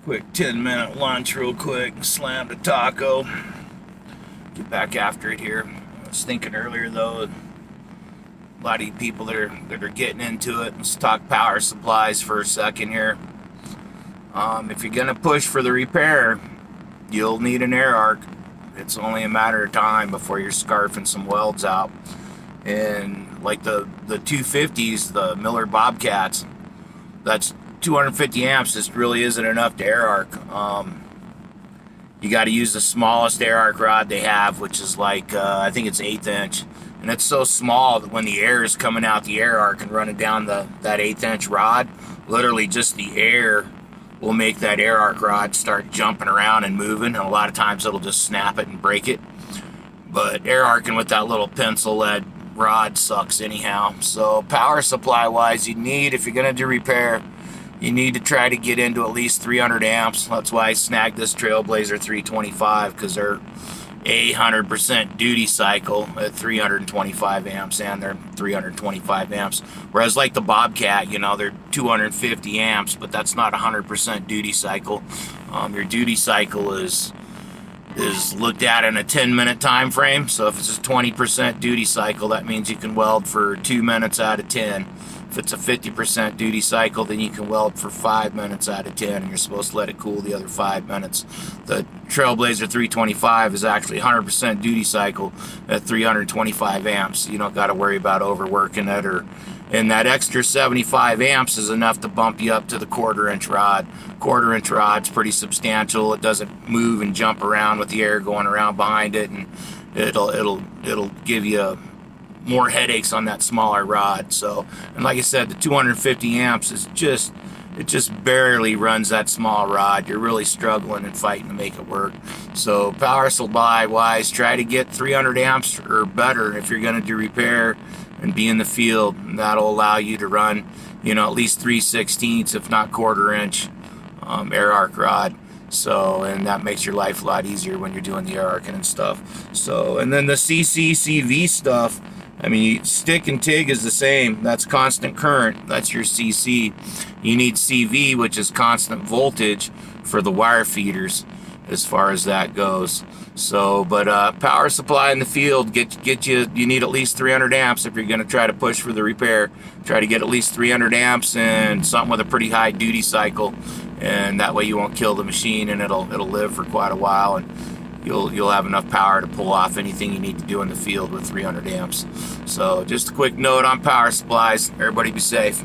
Quick 10-minute lunch real quick. Slammed a taco. Get back after it here. I was thinking earlier though, a lot of you people that are getting into it. Let's talk power supplies for a second here. If you're gonna push for the repair, you'll need an air arc. It's only a matter of time before you're scarfing some welds out. And like the 250s, the Miller Bobcats, that's 250 amps. This really isn't enough to air arc. You got to use the smallest air arc rod they have, which is like I think it's 1/8 inch, and it's so small that when the air is coming out the air arc and running down that 1/8 inch rod, literally just the air will make that air arc rod start jumping around and moving, and a lot of times it'll just snap it and break it. But air arcing with that little pencil lead rod sucks anyhow. So power supply wise, you need, if you're gonna do repair, you need to try to get into at least 300 amps. That's why I snagged this Trailblazer 325, because they're 100% duty cycle at 325 amps, and they're 325 amps. Whereas like the Bobcat, you know, they're 250 amps, but that's not 100% duty cycle. Your duty cycle is looked at in a 10-minute time frame. So if it's a 20% duty cycle, that means you can weld for 2 minutes out of 10. If it's a 50% duty cycle, then you can weld for 5 minutes out of 10, and you're supposed to let it cool the other 5 minutes. The Trailblazer 325 is actually 100% duty cycle at 325 amps. You don't got to worry about overworking it, and that extra 75 amps is enough to bump you up to the 1/4 inch rod. 1/4 inch rod's pretty substantial. It doesn't move and jump around with the air going around behind it, and it'll give you more headaches on that smaller rod. So, and like I said, the 250 amps is just barely runs that small rod. You're really struggling and fighting to make it work. So power supply wise, try to get 300 amps or better if you're going to do repair and be in the field. And that'll allow you to run, you know, at least 3/16, if not 1/4 inch air arc rod. So, and that makes your life a lot easier when you're doing the air arcing and stuff. So, and then the CC/CV stuff, I mean, stick and TIG is the same. That's constant current. That's your CC. You need CV, which is constant voltage, for the wire feeders as far as that goes. So, but power supply in the field, you need at least 300 amps if you're going to try to push for the repair. Try to get at least 300 amps and something with a pretty high duty cycle, and that way you won't kill the machine, and it'll live for quite a while, and you'll have enough power to pull off anything you need to do in the field with 300 amps. So just a quick note on power supplies. Everybody be safe.